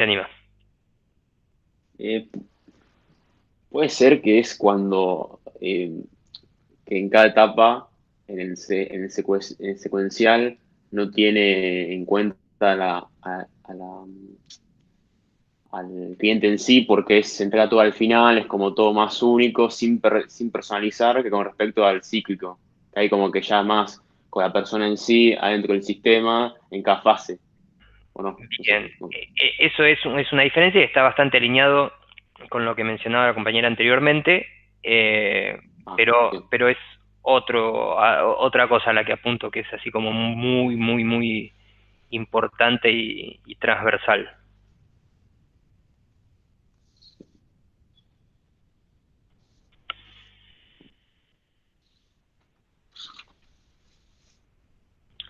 ¿Te anima? Eh, Puede ser que es cuando que en cada etapa, en el secuencial, no tiene en cuenta al cliente en sí, porque se entrega todo al final, es como todo más único, sin personalizar, que con respecto al cíclico, que hay como que ya más con la persona en sí, adentro del sistema, en cada fase, ¿o no? No sé. Bien, eso es una diferencia y está bastante alineado con lo que mencionaba la compañera anteriormente, eh, Ah, pero es otra cosa a la que apunto que es así como muy, muy, muy importante y transversal.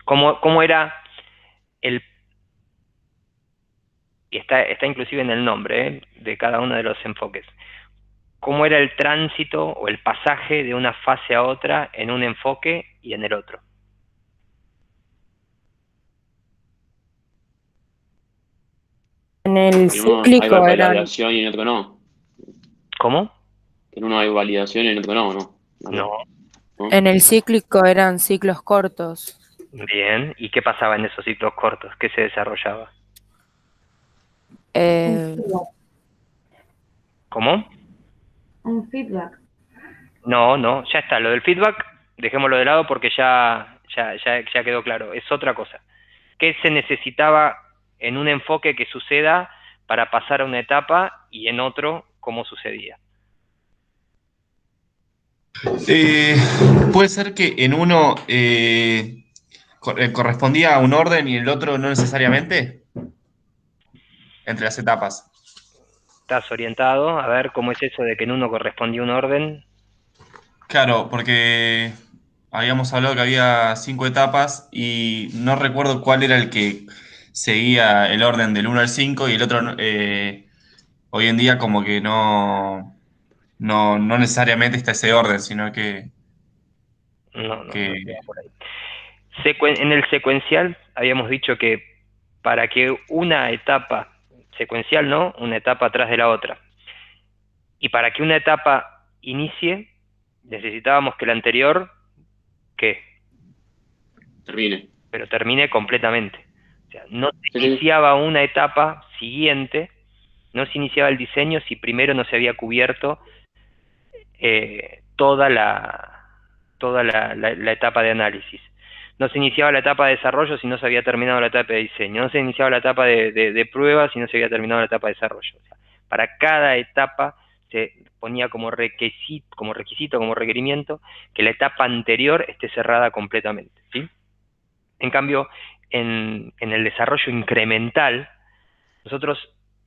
¿Cómo era el, y está inclusive en el nombre, de cada uno de los enfoques? ¿Cómo era el tránsito o el pasaje de una fase a otra en un enfoque y en el otro? En el en uno hay cíclico eran, validación y en otro no. ¿Cómo? En uno hay validación y en otro no, ¿no? No. Algo, ¿no? en el cíclico eran ciclos cortos. Bien. ¿Y qué pasaba en esos ciclos cortos? ¿Qué se desarrollaba? Un Eh, feedback. ¿Cómo? Un feedback. No, no, ya está. Lo del feedback, dejémoslo de lado porque ya quedó claro. Es otra cosa. ¿Qué se necesitaba en un enfoque que suceda para pasar a una etapa y en otro cómo sucedía? Eh, Puede ser que en uno correspondía a un orden y el otro no necesariamente entre las etapas. ¿Estás orientado a ver cómo es eso de que en uno correspondía un orden? Claro, porque habíamos hablado que había 5 etapas y no recuerdo cuál era el que seguía el orden del 1 al 5 y el otro hoy en día como que no necesariamente está ese orden, sino No, no, no queda que por ahí. En el secuencial habíamos dicho que para que una etapa secuencial, ¿no? Una etapa atrás de la otra. Y para que una etapa inicie, necesitábamos que la anterior, ¿qué? Termine. Pero termine completamente. O sea, no Sí, se sí. iniciaba una etapa siguiente, no se iniciaba el diseño si primero no se había cubierto toda la etapa de análisis. No se iniciaba la etapa de desarrollo si no se había terminado la etapa de diseño. No se iniciaba la etapa de prueba si no se había terminado la etapa de desarrollo. O sea, para cada etapa se ponía como requisito, como requerimiento, que la etapa anterior esté cerrada completamente, ¿sí? En cambio, en el desarrollo incremental, nosotros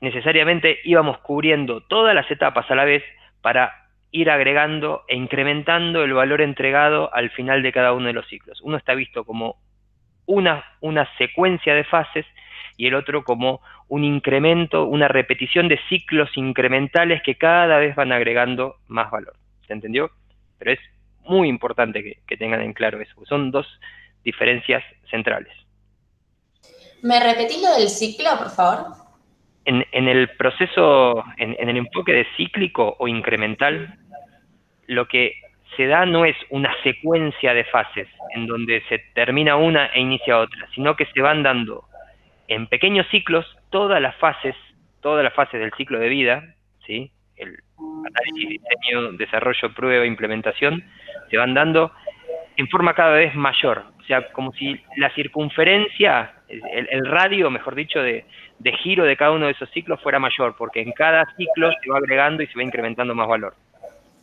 necesariamente íbamos cubriendo todas las etapas a la vez para ir agregando e incrementando el valor entregado al final de cada uno de los ciclos. Uno está visto como una secuencia de fases y el otro como un incremento, una repetición de ciclos incrementales que cada vez van agregando más valor. ¿Se entendió? Pero es muy importante que tengan en claro eso. Son dos diferencias centrales. ¿Me repetís lo del ciclo, por favor? En el proceso, en el enfoque de cíclico o incremental, lo que se da no es una secuencia de fases en donde se termina una e inicia otra, sino que se van dando en pequeños ciclos todas las fases del ciclo de vida, ¿sí? El análisis, diseño, desarrollo, prueba, implementación, se van dando en forma cada vez mayor. O sea, como si la circunferencia, el radio, mejor dicho, de giro de cada uno de esos ciclos fuera mayor, porque en cada ciclo se va agregando y se va incrementando más valor.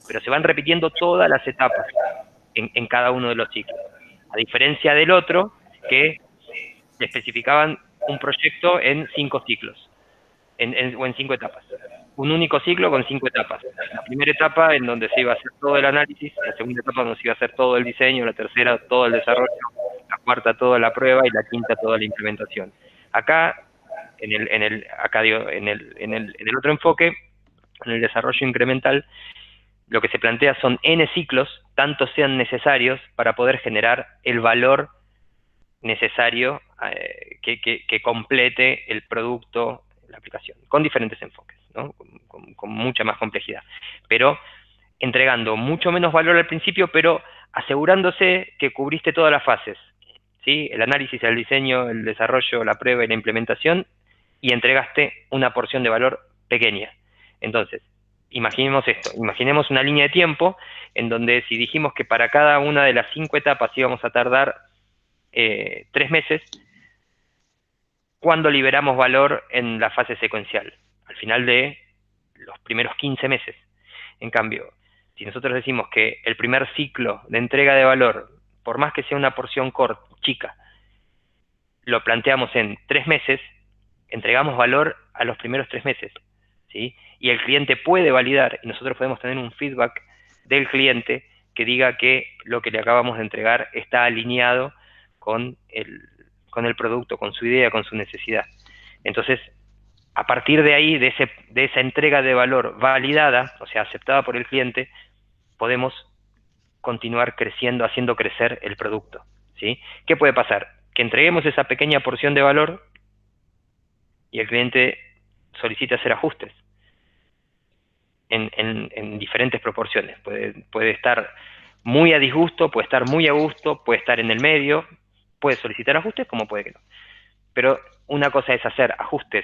Pero se van repitiendo todas las etapas en cada uno de los ciclos. A diferencia del otro, que especificaban un proyecto en 5 ciclos o en 5 etapas. Un único ciclo con 5 etapas. La primera etapa en donde se iba a hacer todo el análisis, la segunda etapa donde se iba a hacer todo el diseño, la tercera todo el desarrollo, la cuarta toda la prueba y la quinta toda la implementación. Acá, acá digo, en el otro enfoque, en el desarrollo incremental, lo que se plantea son n ciclos, tantos sean necesarios para poder generar el valor necesario que complete el producto, la aplicación, con diferentes enfoques, ¿no? Con mucha más complejidad, pero entregando mucho menos valor al principio, pero asegurándose que cubriste todas las fases, ¿sí? El análisis, el diseño, el desarrollo, la prueba y la implementación, y entregaste una porción de valor pequeña. Entonces, imaginemos esto, imaginemos una línea de tiempo en donde si dijimos que para cada una de las 5 etapas íbamos a tardar 3 meses, ¿cuándo liberamos valor en la fase secuencial? Al final de los primeros 15 meses. En cambio, si nosotros decimos que el primer ciclo de entrega de valor, por más que sea una porción chica, lo planteamos en 3 meses, entregamos valor a los primeros 3 meses, ¿sí? Y el cliente puede validar, y nosotros podemos tener un feedback del cliente que diga que lo que le acabamos de entregar está alineado con el producto, con su idea, con su necesidad. Entonces, a partir de ahí, de esa entrega de valor validada, o sea, aceptada por el cliente, podemos continuar creciendo, haciendo crecer el producto, ¿sí? ¿Qué puede pasar? Que entreguemos esa pequeña porción de valor y el cliente solicita hacer ajustes en diferentes proporciones. Puede estar muy a disgusto, puede estar muy a gusto, puede estar en el medio, puede solicitar ajustes como puede que no. Pero una cosa es hacer ajustes,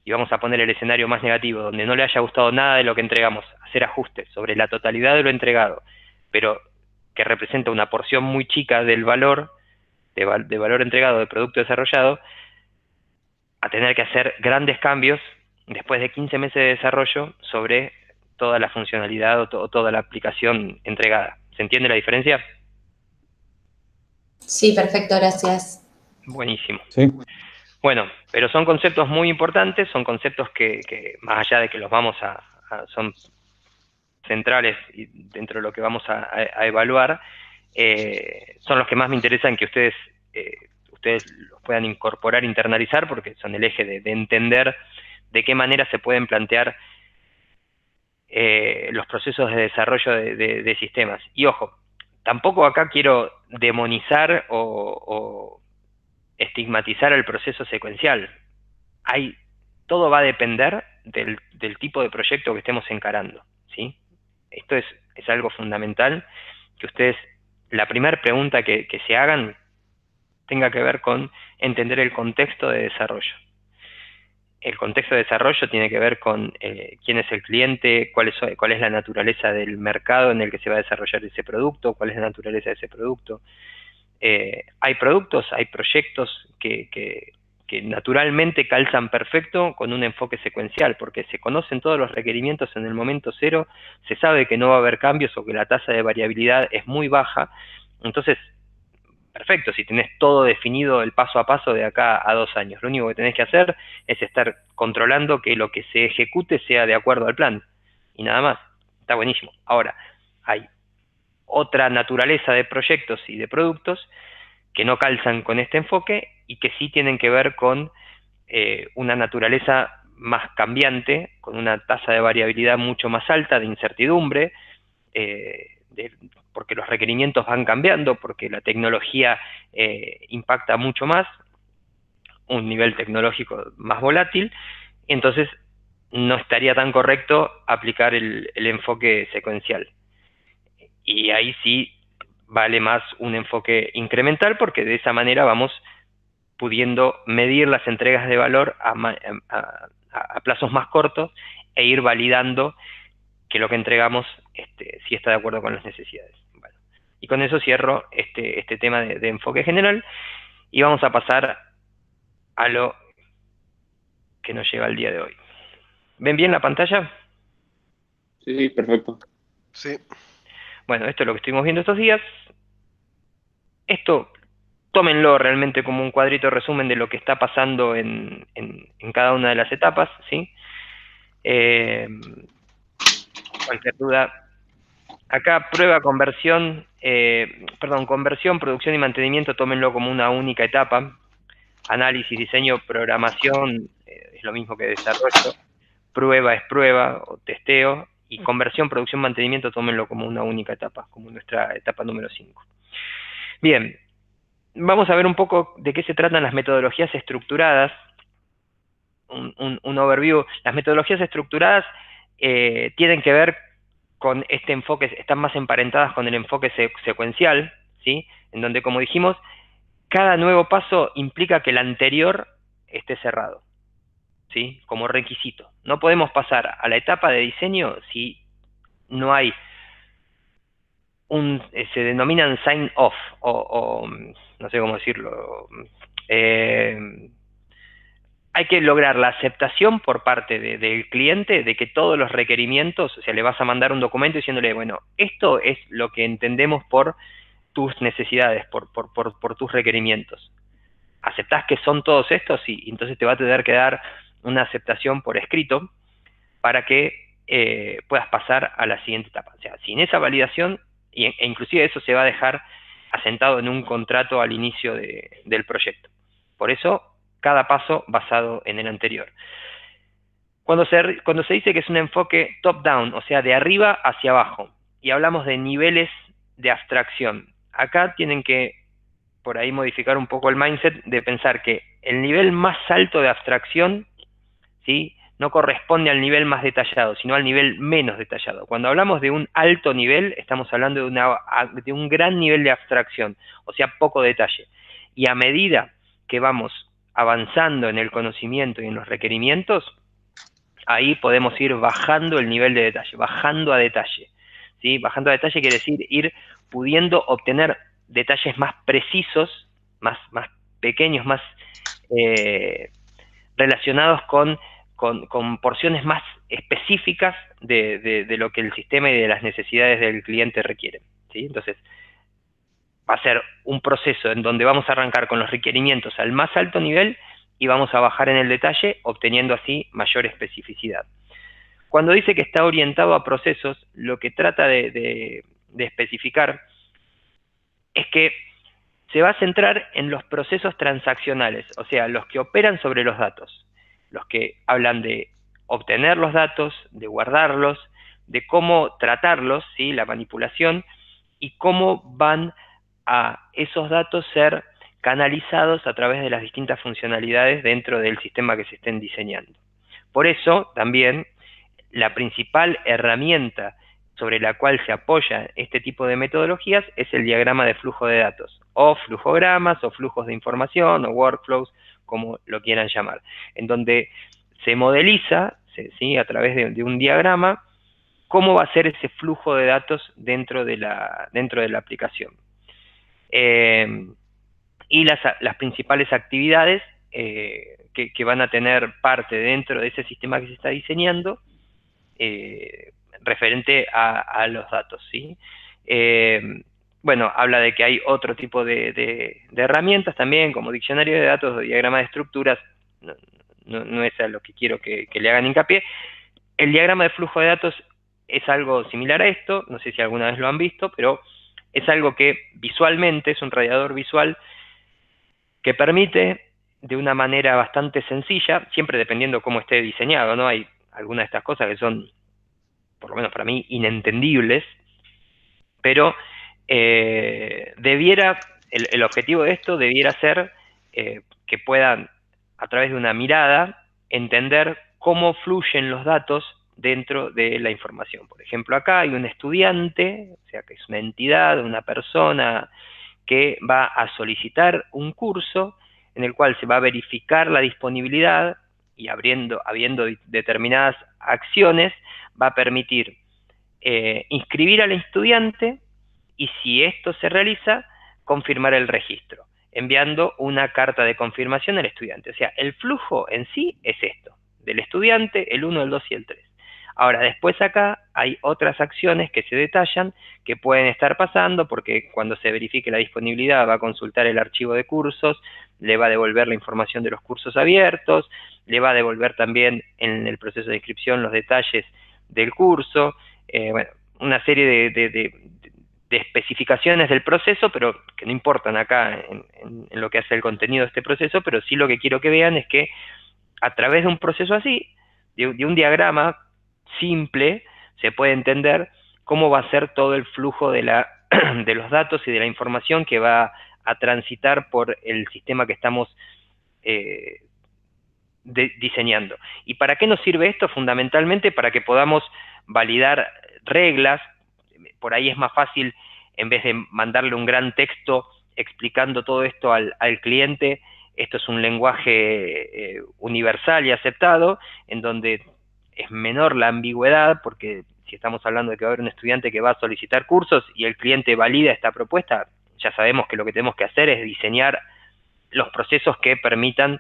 y vamos a poner el escenario más negativo, donde no le haya gustado nada de lo que entregamos, hacer ajustes sobre la totalidad de lo entregado, pero que representa una porción muy chica del valor, de valor entregado, de producto desarrollado, a tener que hacer grandes cambios después de 15 meses de desarrollo sobre toda la funcionalidad o toda la aplicación entregada. ¿Se entiende la diferencia? Sí, perfecto, gracias. Buenísimo. Sí. Bueno, pero son conceptos muy importantes, son conceptos que más allá de que los vamos son centrales dentro de lo que vamos a evaluar, son los que más me interesan que ustedes los puedan incorporar, internalizar, porque son el eje de entender de qué manera se pueden plantear los procesos de desarrollo de sistemas. Y ojo, tampoco acá quiero demonizar o estigmatizar el proceso secuencial. Todo va a depender del tipo de proyecto que estemos encarando, ¿sí? Esto es algo fundamental, que ustedes, la primera pregunta que se hagan tenga que ver con entender el contexto de desarrollo. El contexto de desarrollo tiene que ver con quién es el cliente, cuál es la naturaleza del mercado en el que se va a desarrollar ese producto, cuál es la naturaleza de ese producto. Hay productos, hay proyectos que naturalmente calzan perfecto con un enfoque secuencial, porque se conocen todos los requerimientos en el momento cero, se sabe que no va a haber cambios o que la tasa de variabilidad es muy baja. Entonces, perfecto, si tenés todo definido el paso a paso de acá a 2 años, lo único que tenés que hacer es estar controlando que lo que se ejecute sea de acuerdo al plan, y nada más. Está buenísimo. Ahora, hay otra naturaleza de proyectos y de productos que no calzan con este enfoque y que sí tienen que ver con una naturaleza más cambiante, con una tasa de variabilidad mucho más alta, de incertidumbre, porque los requerimientos van cambiando, porque la tecnología impacta mucho más, un nivel tecnológico más volátil, entonces no estaría tan correcto aplicar el enfoque secuencial. Y ahí sí vale más un enfoque incremental, porque de esa manera vamos pudiendo medir las entregas de valor a plazos más cortos e ir validando que lo que entregamos sí está de acuerdo con las necesidades. Bueno, y con eso cierro este tema de enfoque general y vamos a pasar a lo que nos lleva al día de hoy. ¿Ven bien la pantalla? Sí, perfecto. Sí. Bueno, esto es lo que estuvimos viendo estos días. Esto, tómenlo realmente como un cuadrito de resumen de lo que está pasando en cada una de las etapas, ¿sí? Cualquier duda. Acá prueba, conversión, conversión, producción y mantenimiento, tómenlo como una única etapa. Análisis, diseño, programación, es lo mismo que desarrollo. Prueba es prueba o testeo. Y conversión, producción, mantenimiento, tómenlo como una única etapa, como nuestra etapa número 5. Bien, vamos a ver un poco de qué se tratan las metodologías estructuradas. un overview. Las metodologías estructuradas tienen que ver con este enfoque, están más emparentadas con el enfoque secuencial, ¿sí? En donde, como dijimos, cada nuevo paso implica que el anterior esté cerrado, ¿sí? Como requisito. No podemos pasar a la etapa de diseño si no hay se denominan sign off, o no sé cómo decirlo, hay que lograr la aceptación por parte del cliente de que todos los requerimientos, o sea, le vas a mandar un documento diciéndole, bueno, esto es lo que entendemos por tus necesidades, por tus requerimientos. ¿Aceptás que son todos estos? Sí, entonces te va a tener que dar una aceptación por escrito para que puedas pasar a la siguiente etapa. O sea, sin esa validación, e inclusive eso se va a dejar asentado en un contrato al inicio del proyecto. Por eso, cada paso basado en el anterior. Cuando se dice que es un enfoque top-down, o sea, de arriba hacia abajo, y hablamos de niveles de abstracción, acá tienen que, por ahí, modificar un poco el mindset de pensar que el nivel más alto de abstracción, ¿sí?, no corresponde al nivel más detallado, sino al nivel menos detallado. Cuando hablamos de un alto nivel, estamos hablando de un gran nivel de abstracción, o sea, poco detalle. Y a medida que vamos avanzando en el conocimiento y en los requerimientos, ahí podemos ir bajando el nivel de detalle, bajando a detalle, ¿sí? Bajando a detalle quiere decir ir pudiendo obtener detalles más precisos, más pequeños, más relacionados con porciones más específicas de lo que el sistema y de las necesidades del cliente requieren, ¿sí? Entonces, va a ser un proceso en donde vamos a arrancar con los requerimientos al más alto nivel y vamos a bajar en el detalle, obteniendo así mayor especificidad. Cuando dice que está orientado a procesos, lo que trata de especificar es que se va a centrar en los procesos transaccionales, o sea, los que operan sobre los datos, los que hablan de obtener los datos, de guardarlos, de cómo tratarlos, ¿sí?, la manipulación, y cómo van a esos datos ser canalizados a través de las distintas funcionalidades dentro del sistema que se estén diseñando. Por eso, también, la principal herramienta sobre la cual se apoya este tipo de metodologías es el diagrama de flujo de datos, o flujogramas, o flujos de información, o workflows, como lo quieran llamar, en donde se modeliza, ¿sí?, a través de un diagrama, cómo va a ser ese flujo de datos dentro de la aplicación. Y las principales actividades que van a tener parte dentro de ese sistema que se está diseñando, referente a los datos, ¿sí? Bueno, habla de que hay otro tipo de herramientas también, como diccionario de datos o diagrama de estructuras. No es a lo que quiero que le hagan hincapié. El diagrama de flujo de datos es algo similar a esto, no sé si alguna vez lo han visto, pero es algo que visualmente es un radiador visual que permite, de una manera bastante sencilla, siempre dependiendo cómo esté diseñado, ¿no? Hay algunas de estas cosas que son, por lo menos para mí, inentendibles, pero el objetivo de esto debiera ser que puedan, a través de una mirada, entender cómo fluyen los datos dentro de la información. Por ejemplo, acá hay un estudiante, o sea, que es una entidad, una persona que va a solicitar un curso en el cual se va a verificar la disponibilidad y habiendo determinadas acciones, va a permitir inscribir al estudiante y, si esto se realiza, confirmar el registro, enviando una carta de confirmación al estudiante. O sea, el flujo en sí es esto, del estudiante, el 1, el 2 y el 3. Ahora, después acá hay otras acciones que se detallan que pueden estar pasando, porque cuando se verifique la disponibilidad va a consultar el archivo de cursos, le va a devolver la información de los cursos abiertos, le va a devolver también en el proceso de inscripción los detalles del curso, bueno, una serie de especificaciones del proceso, pero que no importan acá en lo que hace el contenido de este proceso, pero sí lo que quiero que vean es que a través de un proceso así, de un diagrama simple, se puede entender cómo va a ser todo el flujo de los datos y de la información que va a transitar por el sistema que estamos diseñando. ¿Y para qué nos sirve esto? Fundamentalmente para que podamos validar reglas. Por ahí es más fácil, en vez de mandarle un gran texto explicando todo esto al cliente, esto es un lenguaje universal y aceptado, en donde es menor la ambigüedad, porque si estamos hablando de que va a haber un estudiante que va a solicitar cursos y el cliente valida esta propuesta, ya sabemos que lo que tenemos que hacer es diseñar los procesos que permitan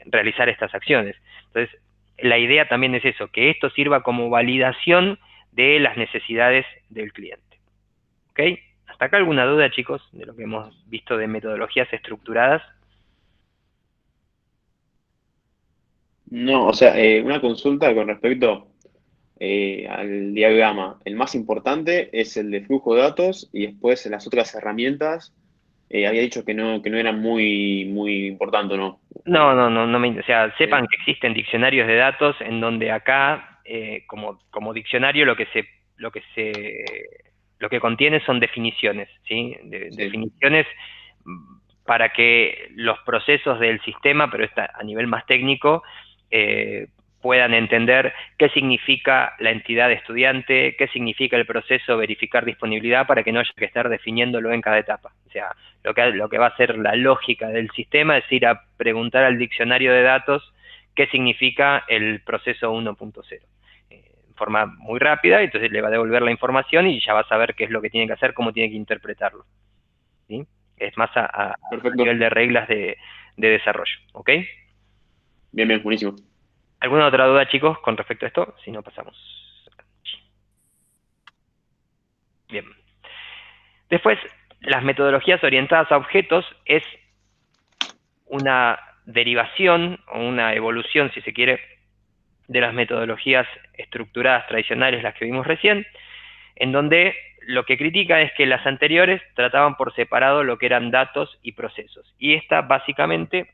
realizar estas acciones. Entonces, la idea también es eso, que esto sirva como validación de las necesidades del cliente. ¿Ok? ¿Hasta acá alguna duda, chicos, de lo que hemos visto de metodologías estructuradas? No, o sea, una consulta con respecto al diagrama. El más importante es el de flujo de datos y después en las otras herramientas había dicho que no era muy importante, ¿no? O sea, sepan que existen diccionarios de datos en donde acá, como diccionario, lo que contiene son definiciones, ¿sí? Sí. Definiciones para que los procesos del sistema, pero a nivel más técnico, puedan entender qué significa la entidad de estudiante, qué significa el proceso verificar disponibilidad, para que no haya que estar definiéndolo en cada etapa. O sea, lo que va a ser la lógica del sistema es ir a preguntar al diccionario de datos qué significa el proceso 1.0. En forma muy rápida, entonces le va a devolver la información y ya va a saber qué es lo que tiene que hacer, cómo tiene que interpretarlo. ¿Sí? Es más a nivel de reglas de desarrollo. ¿Ok? Bien, buenísimo. ¿Alguna otra duda, chicos, con respecto a esto? Si no, pasamos. Bien. Después, las metodologías orientadas a objetos es una derivación o una evolución, si se quiere, de las metodologías estructuradas tradicionales, las que vimos recién, en donde lo que critica es que las anteriores trataban por separado lo que eran datos y procesos. Y esta, básicamente,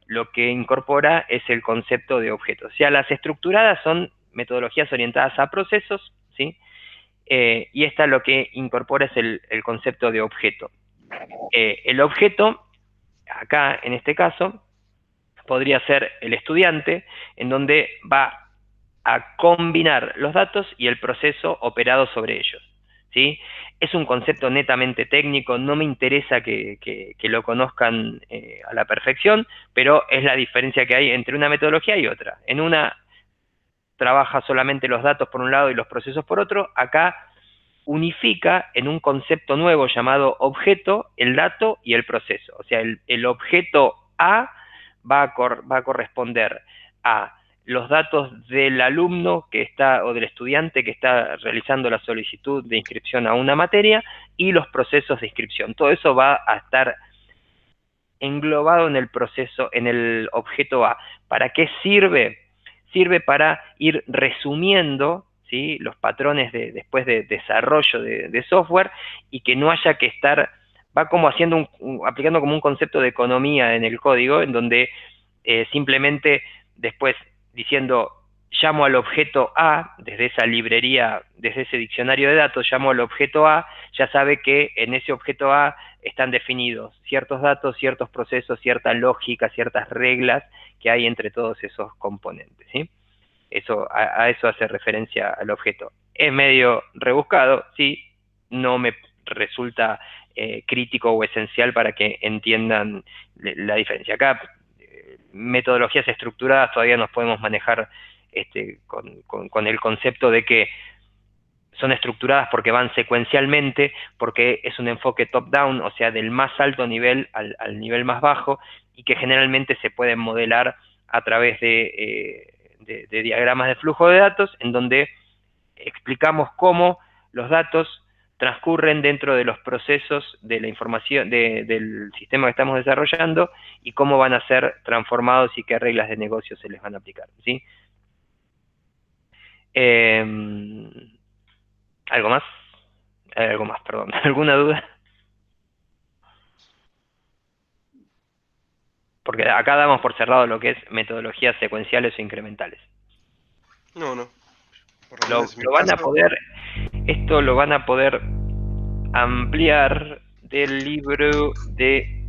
lo que incorpora es el concepto de objetos. O sea, las estructuradas son metodologías orientadas a procesos, ¿sí? Y esta lo que incorpora es el concepto de objeto. El objeto, acá en este caso, podría ser el estudiante, en donde va a combinar los datos y el proceso operado sobre ellos. ¿Sí? Es un concepto netamente técnico, no me interesa que lo conozcan a la perfección, pero es la diferencia que hay entre una metodología y otra. En una trabaja solamente los datos por un lado y los procesos por otro, acá unifica en un concepto nuevo llamado objeto el dato y el proceso. O sea, el objeto A va a corresponder a los datos del alumno que está, o del estudiante que está realizando la solicitud de inscripción a una materia, y los procesos de inscripción. Todo eso va a estar englobado en el proceso, en el objeto A. ¿Para qué sirve? Sirve para ir resumiendo, ¿sí?, los patrones después de desarrollo de software, y que no haya que estar, va como haciendo aplicando como un concepto de economía en el código, en donde simplemente después diciendo llamo al objeto A, desde esa librería, desde ese diccionario de datos, llamo al objeto A, ya sabe que en ese objeto A están definidos ciertos datos, ciertos procesos, cierta lógica, ciertas reglas que hay entre todos esos componentes, ¿sí? A eso hace referencia al objeto. Es medio rebuscado, sí, no me resulta crítico o esencial para que entiendan la diferencia. Acá, metodologías estructuradas todavía nos podemos manejar con el concepto de que son estructuradas porque van secuencialmente, porque es un enfoque top-down, o sea, del más alto nivel al nivel más bajo, y que generalmente se pueden modelar a través de diagramas de flujo de datos, en donde explicamos cómo los datos transcurren dentro de los procesos de la información del sistema que estamos desarrollando, y cómo van a ser transformados y qué reglas de negocio se les van a aplicar, ¿sí? ¿Algo más? Perdón. ¿Alguna duda? Porque acá damos por cerrado lo que es metodologías secuenciales o incrementales. No. Lo van a poder, esto lo van a poder ampliar del libro de...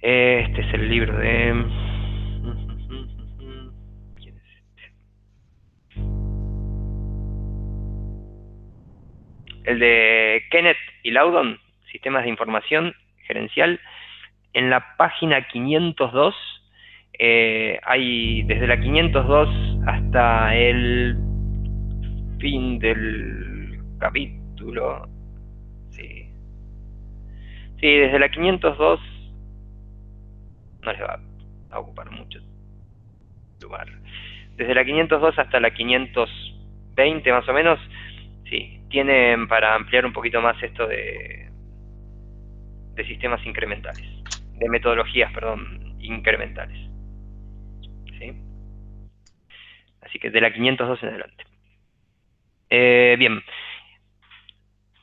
Este es el libro de... el de Kenneth y Loudon, Sistemas de Información Gerencial, en la página 502, hay desde la 502 hasta el fin del capítulo, sí, desde la 502 no les va a ocupar mucho lugar. Desde la 502 hasta la 520 más o menos, sí, tienen para ampliar un poquito más esto de sistemas incrementales, de metodologías, perdón, incrementales. ¿Sí? Así que de la 502 en adelante. Bien.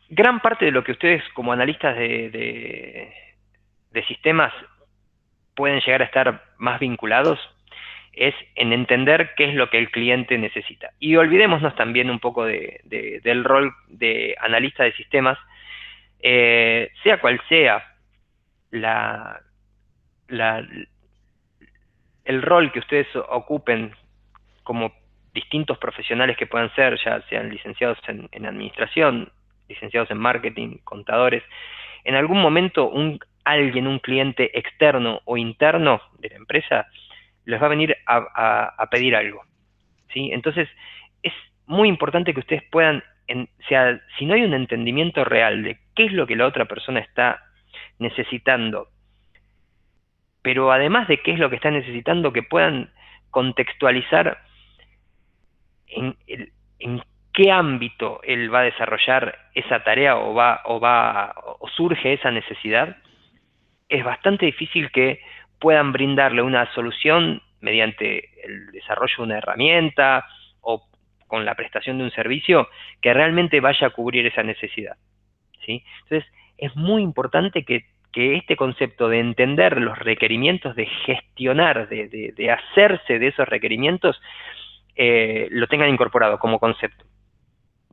Gran parte de lo que ustedes como analistas de sistemas pueden llegar a estar más vinculados es en entender qué es lo que el cliente necesita. Y olvidémonos también un poco del rol de analista de sistemas, sea cual sea el rol que ustedes ocupen como distintos profesionales que puedan ser, ya sean licenciados en administración, licenciados en marketing, contadores, en algún momento un cliente externo o interno de la empresa les va a venir a pedir algo, ¿sí? Entonces, es muy importante que ustedes puedan, si no hay un entendimiento real de qué es lo que la otra persona está necesitando, pero además de qué es lo que está necesitando, que puedan contextualizar en qué ámbito él va a desarrollar esa tarea o surge esa necesidad, es bastante difícil que puedan brindarle una solución mediante el desarrollo de una herramienta o con la prestación de un servicio que realmente vaya a cubrir esa necesidad, ¿sí? Entonces, es muy importante que este concepto de entender los requerimientos, de gestionar, de hacerse de esos requerimientos, lo tengan incorporado como concepto.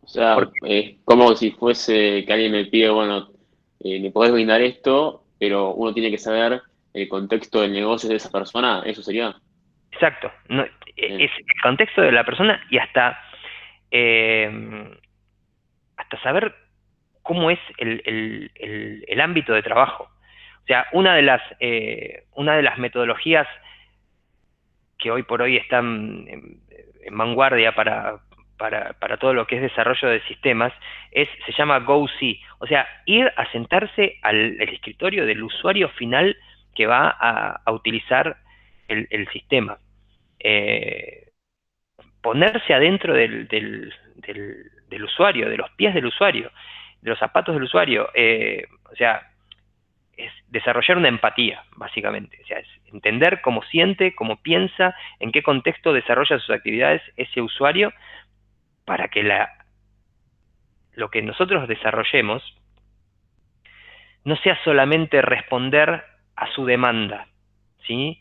O sea, Porque, es como si fuese que alguien me pide, bueno, me podés brindar esto, pero uno tiene que saber el contexto del negocio de esa persona, eso sería. exacto, no, Bien. es el contexto de la persona y eh, hasta saber cómo es el ámbito de trabajo. O sea, una de las metodologías que hoy por hoy están en vanguardia para todo lo que es desarrollo de sistemas, se llama GoC, o sea, ir a sentarse al escritorio del usuario final que va a utilizar el sistema. Ponerse adentro del usuario, de los pies del usuario, de los zapatos del usuario, o sea, es desarrollar una empatía, básicamente. O sea, es entender cómo siente, cómo piensa, en qué contexto desarrolla sus actividades ese usuario, para que lo que nosotros desarrollemos no sea solamente responder a su demanda, ¿sí?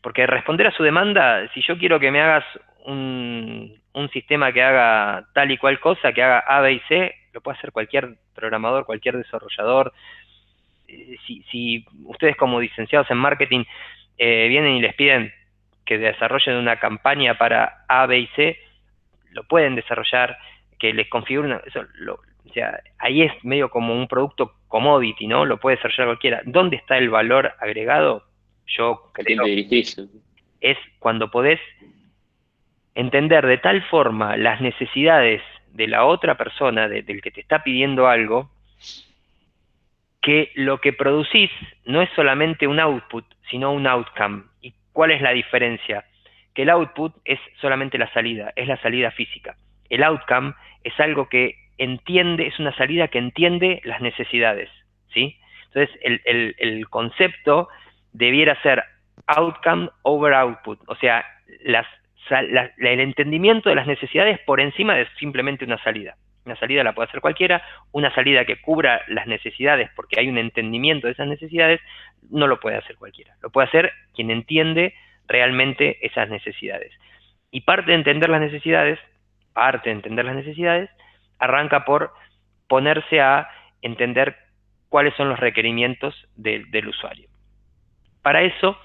Porque responder a su demanda, si yo quiero que me hagas un sistema que haga tal y cual cosa, que haga A, B y C, lo puede hacer cualquier programador, cualquier desarrollador. Si ustedes como licenciados en marketing vienen y les piden que desarrollen una campaña para A, B y C, lo pueden desarrollar, que les configuren, o sea, ahí es medio como un producto commodity, ¿no? Lo puede desarrollar cualquiera. ¿Dónde está el valor agregado? Yo ¿A quién te creo dirigís? es cuando podés entender de tal forma las necesidades de la otra persona, del que te está pidiendo algo, que lo que producís no es solamente un output, sino un outcome. ¿Y cuál es la diferencia? Que el output es solamente la salida, es la salida física. El outcome es algo que entiende, es una salida que entiende las necesidades, ¿sí? Entonces, el concepto debiera ser outcome over output, o sea, el entendimiento de las necesidades por encima de simplemente una salida. Una salida la puede hacer cualquiera, una salida que cubra las necesidades porque hay un entendimiento de esas necesidades, no lo puede hacer cualquiera. Lo puede hacer quien entiende realmente esas necesidades. Y parte de entender las necesidades, arranca por ponerse a entender cuáles son los requerimientos del usuario. Para eso,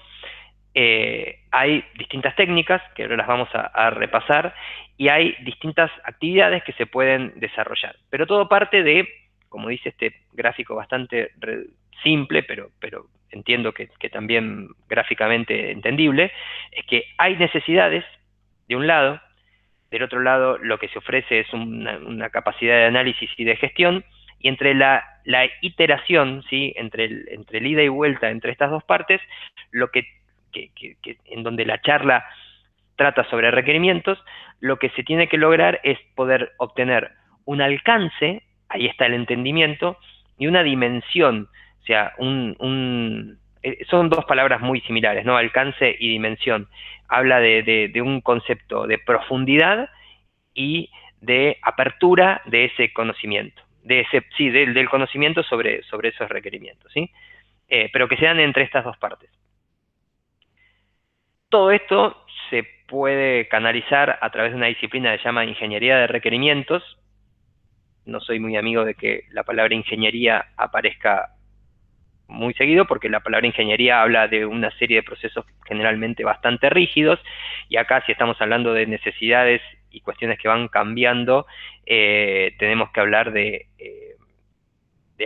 hay distintas técnicas, que ahora las vamos a repasar, y hay distintas actividades que se pueden desarrollar. Pero todo parte de, como dice este gráfico bastante simple, pero entiendo que también gráficamente entendible, es que hay necesidades de un lado, del otro lado lo que se ofrece es una capacidad de análisis y de gestión, y entre la iteración, ¿sí? entre el ida y vuelta entre estas dos partes, lo que en donde la charla trata sobre requerimientos, lo que se tiene que lograr es poder obtener un alcance, ahí está el entendimiento, y una dimensión, o sea, son dos palabras muy similares, ¿no? Alcance y dimensión. Habla de un concepto de profundidad y de apertura de ese conocimiento, del conocimiento sobre esos requerimientos, ¿sí? Pero que se dan entre estas dos partes. Todo esto se puede canalizar a través de una disciplina que se llama ingeniería de requerimientos. No soy muy amigo de que la palabra ingeniería aparezca muy seguido, porque la palabra ingeniería habla de una serie de procesos generalmente bastante rígidos, y acá, si estamos hablando de necesidades y cuestiones que van cambiando, tenemos que hablar de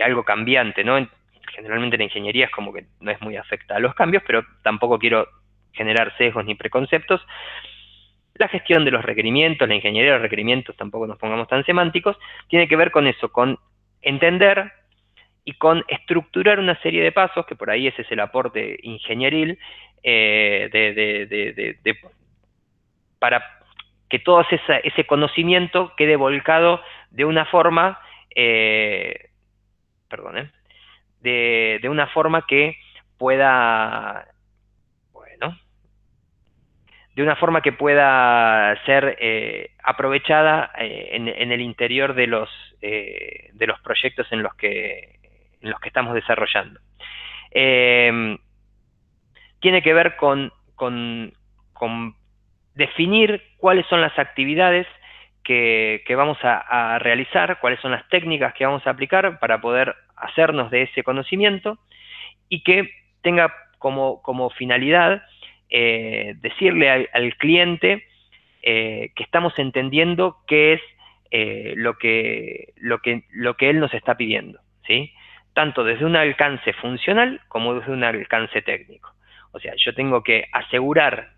algo cambiante, ¿no? Generalmente la ingeniería es como que no es muy afecta a los cambios, pero tampoco quiero generar sesgos ni preconceptos. La gestión de los requerimientos, la ingeniería de los requerimientos, tampoco nos pongamos tan semánticos, tiene que ver con eso, con entender y con estructurar una serie de pasos, que por ahí ese es el aporte ingenieril, para que todo ese conocimiento quede volcado de una forma, de una forma que pueda, de una forma que pueda ser aprovechada en el interior de los proyectos en los que estamos desarrollando. Tiene que ver con definir cuáles son las actividades que vamos a realizar, cuáles son las técnicas que vamos a aplicar para poder hacernos de ese conocimiento, y que tenga como finalidad decirle al cliente que estamos entendiendo qué es lo que él nos está pidiendo, ¿sí? Tanto desde un alcance funcional como desde un alcance técnico. O sea, yo tengo que asegurar,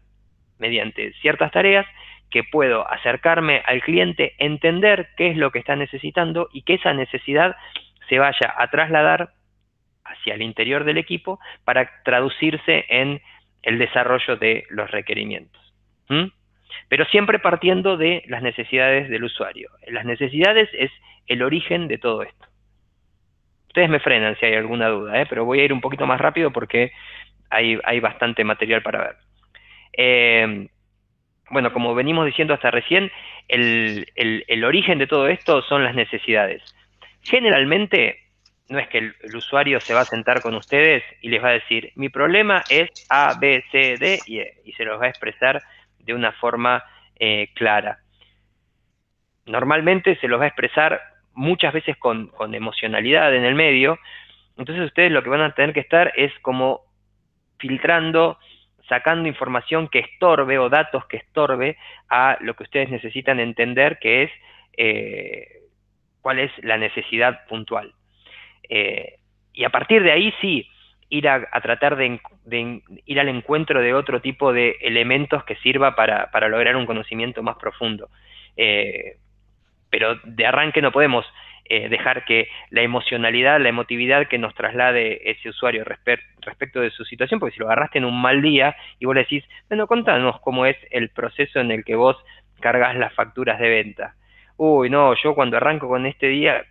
mediante ciertas tareas, que puedo acercarme al cliente, entender qué es lo que está necesitando, y que esa necesidad se vaya a trasladar hacia el interior del equipo para traducirse en el desarrollo de los requerimientos. Pero siempre partiendo de las necesidades del usuario. Las necesidades es el origen de todo esto. Ustedes me frenan si hay alguna duda, pero voy a ir un poquito más rápido porque hay bastante material para ver. Bueno, como venimos diciendo hasta recién, el origen de todo esto son las necesidades. Generalmente, no es que el usuario se va a sentar con ustedes y les va a decir, mi problema es A, B, C, D y E, y se los va a expresar de una forma clara. Normalmente se los va a expresar muchas veces con emocionalidad en el medio. Entonces ustedes lo que van a tener que estar es como filtrando, sacando información que estorbe o datos que estorbe a lo que ustedes necesitan entender, que es cuál es la necesidad puntual. Y a partir de ahí sí, ir a tratar de ir al encuentro de otro tipo de elementos que sirva para lograr un conocimiento más profundo. Pero de arranque no podemos dejar que la emocionalidad, la emotividad que nos traslade ese usuario respecto de su situación, porque si lo agarraste en un mal día y vos le decís, bueno, contanos cómo es el proceso en el que vos cargas las facturas de venta. Uy, no, yo cuando arranco con este día,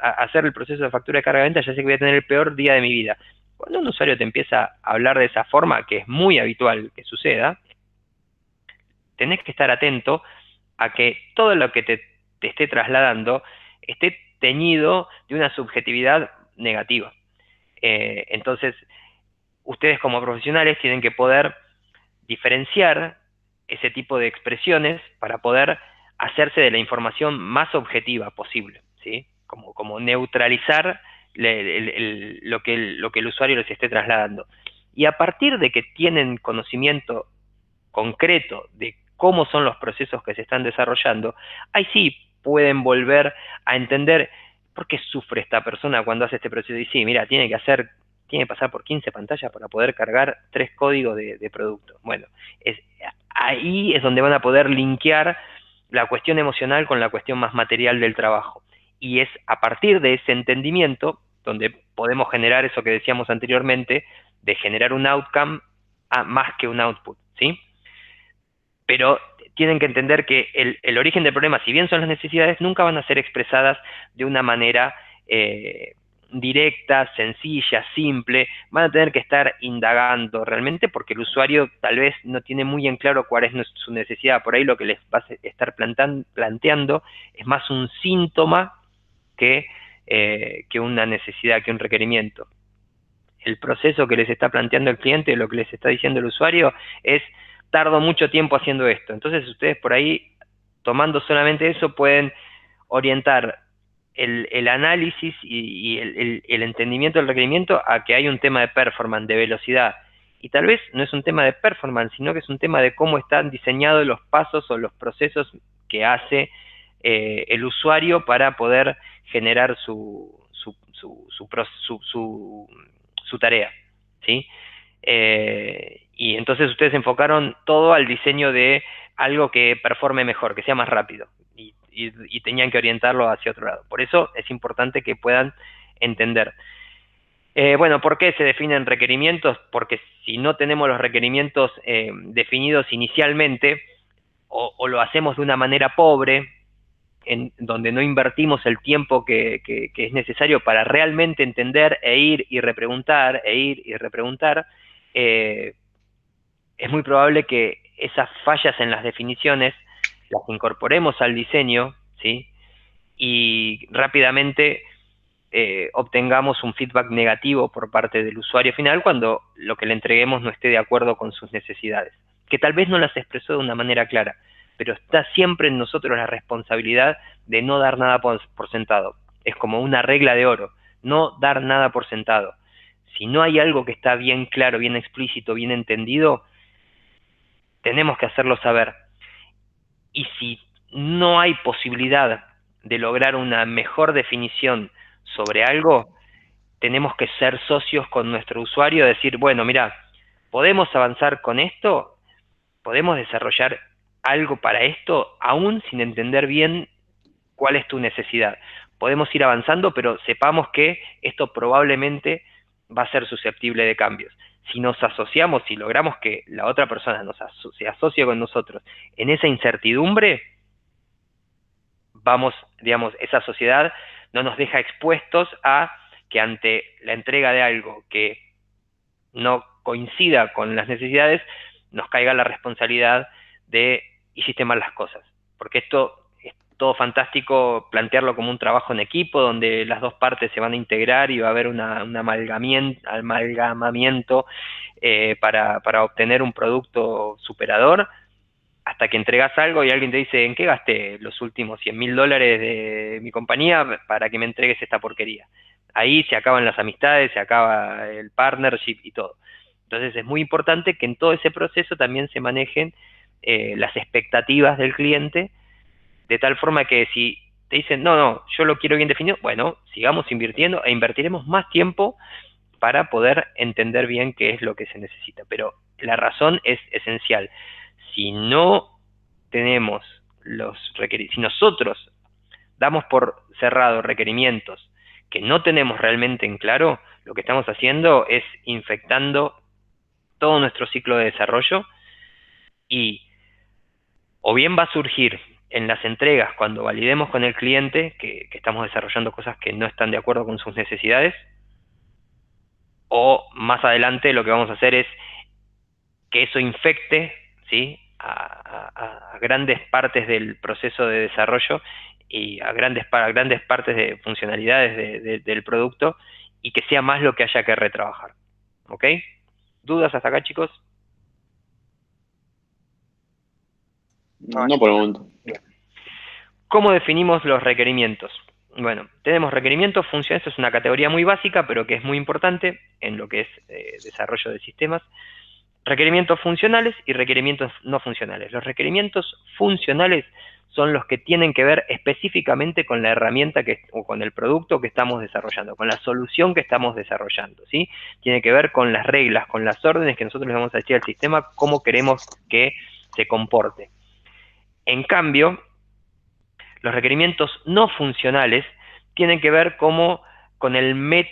a hacer el proceso de factura de carga de venta, ya sé que voy a tener el peor día de mi vida. Cuando un usuario te empieza a hablar de esa forma, que es muy habitual que suceda, tenés que estar atento a que todo lo que te esté trasladando esté teñido de una subjetividad negativa. Entonces, ustedes como profesionales tienen que poder diferenciar ese tipo de expresiones para poder hacerse de la información más objetiva posible, ¿sí? Como neutralizar lo que el usuario les esté trasladando. Y a partir de que tienen conocimiento concreto de cómo son los procesos que se están desarrollando, ahí sí pueden volver a entender por qué sufre esta persona cuando hace este proceso. Y sí, mira, tiene que pasar por 15 pantallas para poder cargar 3 códigos de producto. Bueno, ahí es donde van a poder linkear la cuestión emocional con la cuestión más material del trabajo. Y es a partir de ese entendimiento donde podemos generar eso que decíamos anteriormente, de generar un outcome más que un output, ¿sí? Pero tienen que entender que el origen del problema, si bien son las necesidades, nunca van a ser expresadas de una manera directa, sencilla, simple. Van a tener que estar indagando realmente porque el usuario tal vez no tiene muy en claro cuál es su necesidad. Por ahí lo que les va a estar planteando es más un síntoma que una necesidad, que un requerimiento. El proceso que les está planteando el cliente, lo que les está diciendo el usuario es: tardo mucho tiempo haciendo esto. Entonces ustedes por ahí, tomando solamente eso, pueden orientar el análisis y el entendimiento del requerimiento a que hay un tema de performance, de velocidad. Y tal vez no es un tema de performance, sino que es un tema de cómo están diseñados los pasos o los procesos que hace el usuario para poder generar su tarea, ¿sí? Y entonces ustedes enfocaron todo al diseño de algo que performe mejor, que sea más rápido, y tenían que orientarlo hacia otro lado. Por eso es importante que puedan entender. Bueno, ¿por qué se definen requerimientos? Porque si no tenemos los requerimientos definidos inicialmente, o lo hacemos de una manera pobre, en donde no invertimos el tiempo que es necesario para realmente entender e ir y repreguntar, es muy probable que esas fallas en las definiciones las incorporemos al diseño, ¿sí? Y rápidamente obtengamos un feedback negativo por parte del usuario final cuando lo que le entreguemos no esté de acuerdo con sus necesidades, que tal vez no las expresó de una manera clara, pero está siempre en nosotros la responsabilidad de no dar nada por sentado. Es como una regla de oro: no dar nada por sentado. Si no hay algo que está bien claro, bien explícito, bien entendido, tenemos que hacerlo saber. Y si no hay posibilidad de lograr una mejor definición sobre algo, tenemos que ser socios con nuestro usuario, decir: bueno, mira, podemos avanzar con esto, podemos desarrollar algo para esto, aún sin entender bien cuál es tu necesidad. Podemos ir avanzando, pero sepamos que esto probablemente va a ser susceptible de cambios. Si nos asociamos, si logramos que la otra persona se asocie con nosotros en esa incertidumbre, digamos, esa sociedad no nos deja expuestos a que ante la entrega de algo que no coincida con las necesidades, nos caiga la responsabilidad de: hiciste mal las cosas. Porque esto es todo fantástico plantearlo como un trabajo en equipo, donde las dos partes se van a integrar y va a haber un amalgamamiento para obtener un producto superador, hasta que entregas algo y alguien te dice: ¿en qué gasté los últimos $100.000 de mi compañía para que me entregues esta porquería? Ahí se acaban las amistades, se acaba el partnership y todo. Entonces es muy importante que en todo ese proceso también se manejen las expectativas del cliente, de tal forma que si te dicen: no, yo lo quiero bien definido, bueno, sigamos invirtiendo e invertiremos más tiempo para poder entender bien qué es lo que se necesita. Pero la razón es esencial. Si no tenemos si nosotros damos por cerrado requerimientos que no tenemos realmente en claro, lo que estamos haciendo es infectando todo nuestro ciclo de desarrollo, y o bien va a surgir en las entregas, cuando validemos con el cliente que estamos desarrollando cosas que no están de acuerdo con sus necesidades, o más adelante lo que vamos a hacer es que eso infecte, ¿sí?, a grandes partes del proceso de desarrollo y a grandes partes de funcionalidades del producto, y que sea más lo que haya que retrabajar. ¿Ok? ¿Dudas hasta acá, chicos? No por el momento. Bien. ¿Cómo definimos los requerimientos? Bueno, tenemos requerimientos funcionales, esto es una categoría muy básica, pero que es muy importante en lo que es desarrollo de sistemas. Requerimientos funcionales y requerimientos no funcionales. Los requerimientos funcionales son los que tienen que ver específicamente con la herramienta o con el producto que estamos desarrollando, con la solución que estamos desarrollando, ¿sí? Tiene que ver con las reglas, con las órdenes que nosotros le vamos a decir al sistema, cómo queremos que se comporte. En cambio, los requerimientos no funcionales tienen que ver con el